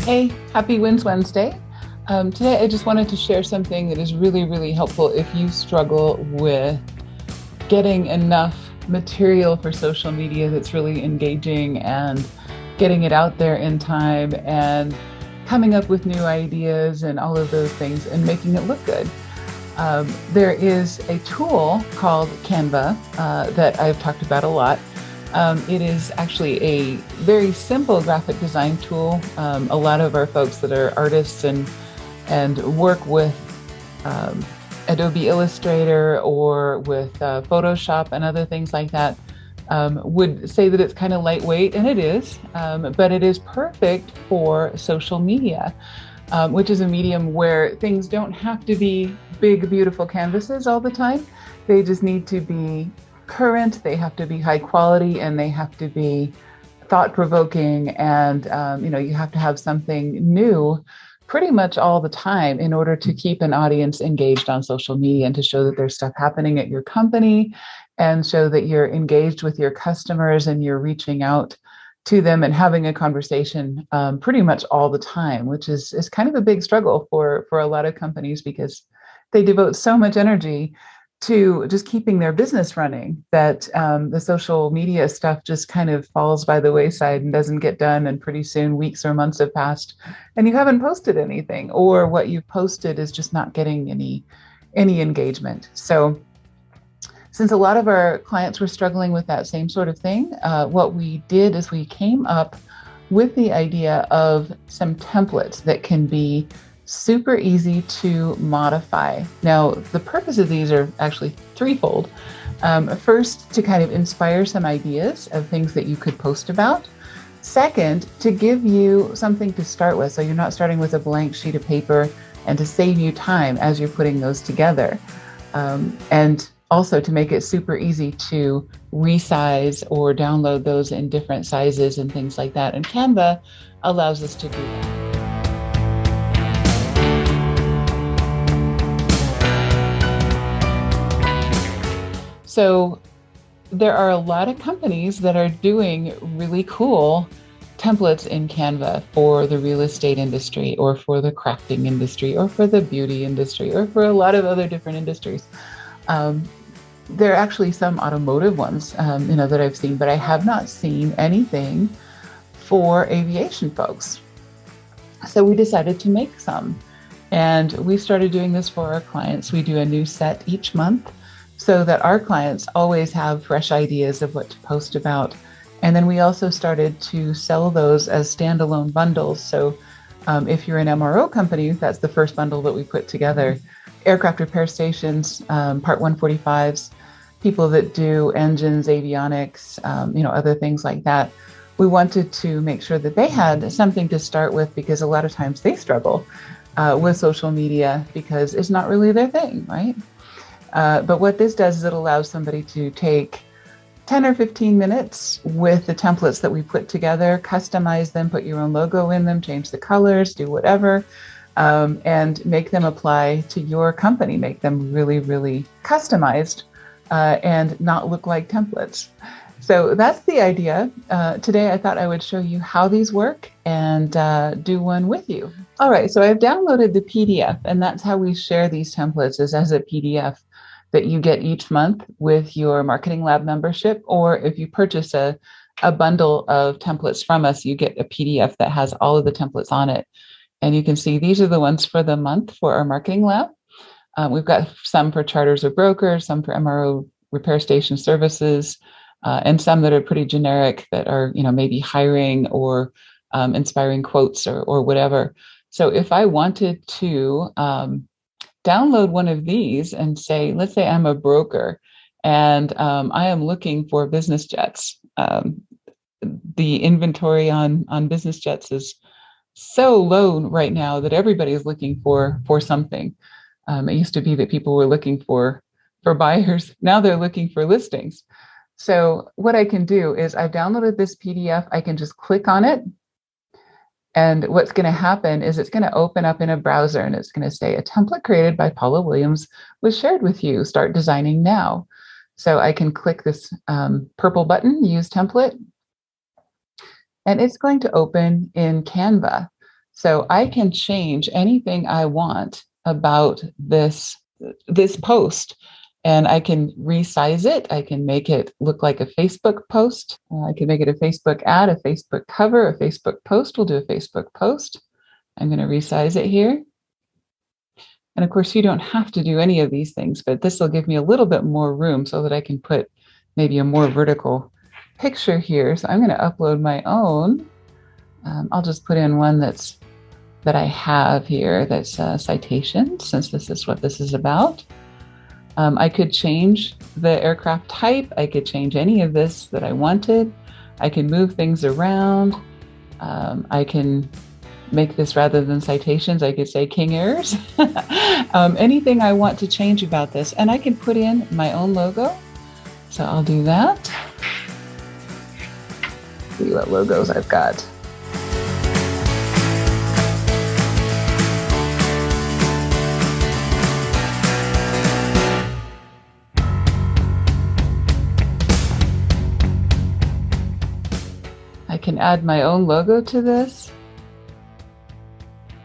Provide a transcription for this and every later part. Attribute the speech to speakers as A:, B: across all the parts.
A: Hey, happy Wins Wednesday. Today, I just wanted to share something that is really, really helpful if you struggle with getting enough material for social media that's really engaging and getting it out there in time and coming up with new ideas and all of those things and making it look good. There is a tool called Canva that I've talked about a lot. It is actually a very simple graphic design tool. A lot of our folks that are artists and work with Adobe Illustrator or with Photoshop and other things like that would say that it's kind of lightweight, and it is, but it is perfect for social media, which is a medium where things don't have to be big, beautiful canvases all the time. They just need to be current, they have to be high quality, and they have to be thought-provoking, and you have to have something new pretty much all the time in order to keep an audience engaged on social media and to show that there's stuff happening at your company and show that you're engaged with your customers and you're reaching out to them and having a conversation pretty much all the time, which is kind of a big struggle for a lot of companies because they devote so much energy to just keeping their business running that the social media stuff just kind of falls by the wayside and doesn't get done. And pretty soon weeks or months have passed and you haven't posted anything, or what you've posted is just not getting any engagement. So since a lot of our clients were struggling with that same sort of thing, what we did is we came up with the idea of some templates that can be super easy to modify. Now, the purpose of these are actually threefold. First, to kind of inspire some ideas of things that you could post about. Second, to give you something to start with, so you're not starting with a blank sheet of paper, and to save you time as you're putting those together. And also to make it super easy to resize or download those in different sizes and things like that. And Canva allows us to do that. So there are a lot of companies that are doing really cool templates in Canva for the real estate industry or for the crafting industry or for the beauty industry or for a lot of other different industries. There are actually some automotive ones, that I've seen, but I have not seen anything for aviation folks. So we decided to make some, and we started doing this for our clients. We do a new set each month, so that our clients always have fresh ideas of what to post about. And then we also started to sell those as standalone bundles. So if you're an MRO company, that's the first bundle that we put together. Aircraft repair stations, Part 145s, people that do engines, avionics, other things like that. We wanted to make sure that they had something to start with, because a lot of times they struggle with social media because it's not really their thing, right? But what this does is it allows somebody to take 10 or 15 minutes with the templates that we put together, customize them, put your own logo in them, change the colors, do whatever, and make them apply to your company, make them really, really customized and not look like templates. So that's the idea. Today, I thought I would show you how these work and do one with you. All right, so I've downloaded the PDF, and that's how we share these templates, is as a PDF that you get each month with your Marketing Lab membership, or if you purchase a bundle of templates from us, you get a PDF that has all of the templates on it. And you can see these are the ones for the month for our Marketing Lab. We've got some for charters or brokers, some for MRO repair station services, and some that are pretty generic that are, maybe hiring or inspiring quotes or whatever. So if I wanted to download one of these and say, let's say I'm a broker and I am looking for business jets. The inventory on business jets is so low right now that everybody is looking for something. It used to be that people were looking for buyers. Now they're looking for listings. So what I can do is I've downloaded this PDF. I can just click on it. And what's going to happen is it's going to open up in a browser, and it's going to say a template created by Paula Williams was shared with you. Start designing now. So I can click this purple button, use template, and it's going to open in Canva. So I can change anything I want about this post, and I can resize it. I can make it look like a Facebook post. I can make it a Facebook ad, a Facebook cover, a Facebook post. We'll do a Facebook post. I'm going to resize it here. And of course, you don't have to do any of these things, but this will give me a little bit more room so that I can put maybe a more vertical picture here. So I'm going to upload my own. I'll just put in one that I have here that's citation, since this is what this is about. I could change the aircraft type. I could change any of this that I wanted. I can move things around. I can make this, rather than citations, I could say King Airs. Anything I want to change about this. And I can put in my own logo. So I'll do that. See what logos I've got. I can add my own logo to this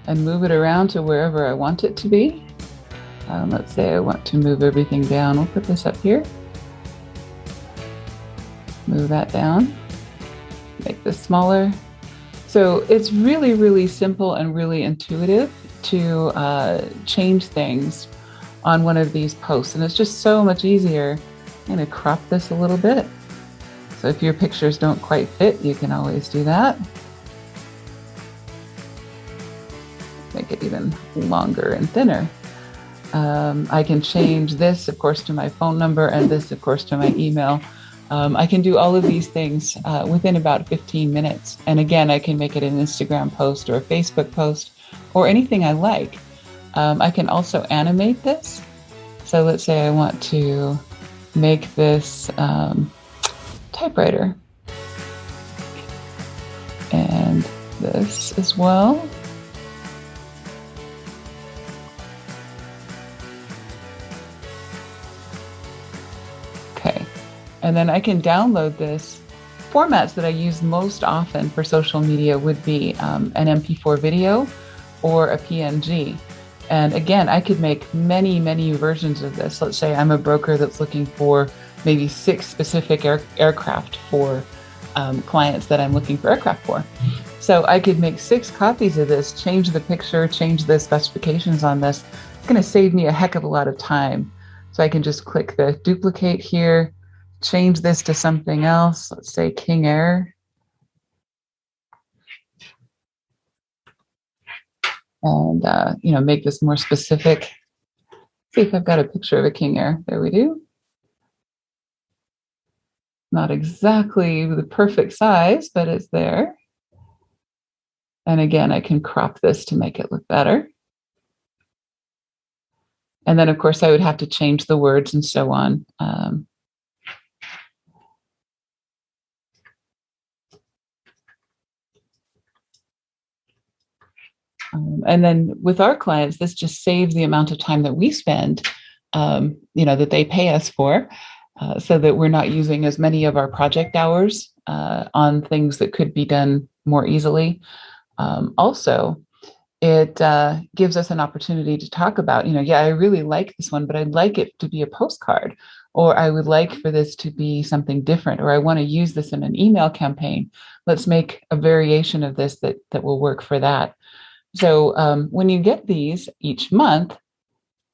A: and move it around to wherever I want it to be. Let's say I want to move everything down. We'll put this up here. Move that down. Make this smaller. So it's really, really simple and really intuitive to change things on one of these posts. And it's just so much easier. I'm going to crop this a little bit. So if your pictures don't quite fit, you can always do that. Make it even longer and thinner. I can change this, of course, to my phone number, and this, of course, to my email. I can do all of these things within about 15 minutes. And again, I can make it an Instagram post or a Facebook post or anything I like. I can also animate this. So let's say I want to make this typewriter, and this as well. Okay, and then I can download this. Formats that I use most often for social media would be an MP4 video or a PNG. And again, I could make many, many versions of this. Let's say I'm a broker that's looking for maybe 6 specific aircraft for clients that I'm looking for aircraft for. So I could make 6 copies of this, change the picture, change the specifications on this. It's going to save me a heck of a lot of time. So I can just click the duplicate here, change this to something else. Let's say King Air. And, make this more specific. See if I've got a picture of a King Air. There we do. Not exactly the perfect size, but it's there. And again, I can crop this to make it look better. And then, of course, I would have to change the words and so on. And then with our clients, this just saves the amount of time that we spend, that they pay us for, so that we're not using as many of our project hours on things that could be done more easily. Also, it gives us an opportunity to talk about, I really like this one, but I'd like it to be a postcard, or I would like for this to be something different, or I want to use this in an email campaign. Let's make a variation of this that will work for that. So when you get these each month,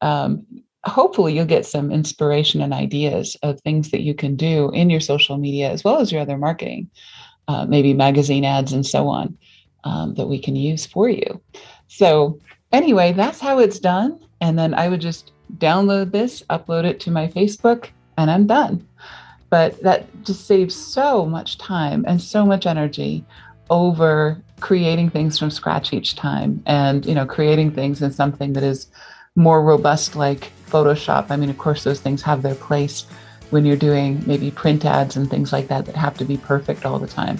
A: hopefully you'll get some inspiration and ideas of things that you can do in your social media, as well as your other marketing, maybe magazine ads and so on, that we can use for you. So anyway, that's how it's done. And then I would just download this, upload it to my Facebook, and I'm done. But that just saves so much time and so much energy over creating things from scratch each time, and creating things in something that is more robust, like Photoshop. I mean, of course, those things have their place when you're doing maybe print ads and things like that have to be perfect all the time.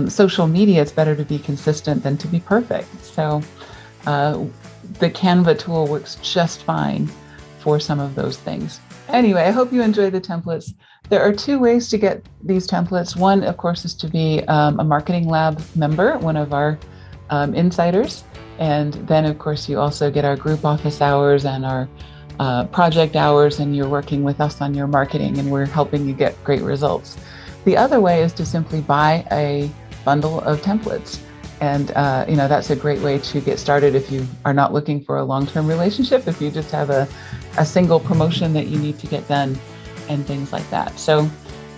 A: Social media, it's better to be consistent than to be perfect. So the Canva tool works just fine for some of those things. Anyway, I hope you enjoy the templates. There are 2 ways to get these templates. One, of course, is to be a Marketing Lab member, one of our insiders. And then, of course, you also get our group office hours and our project hours, and you're working with us on your marketing, and we're helping you get great results. The other way is to simply buy a bundle of templates. And that's a great way to get started if you are not looking for a long-term relationship, if you just have a single promotion that you need to get done and things like that. So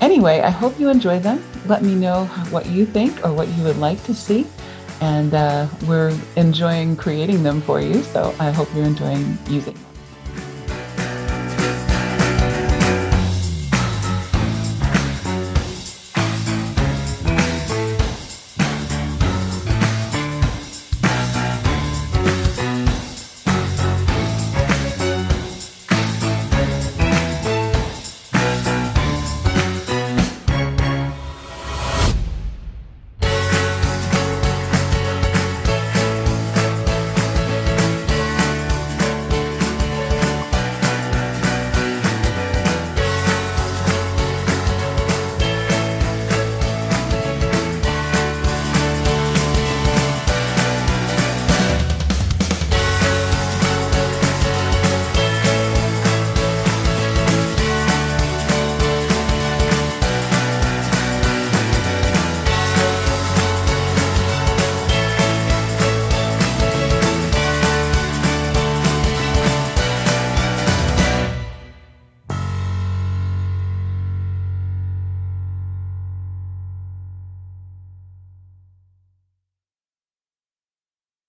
A: anyway, I hope you enjoy them. Let me know what you think or what you would like to see. And we're enjoying creating them for you. So I hope you're enjoying using them.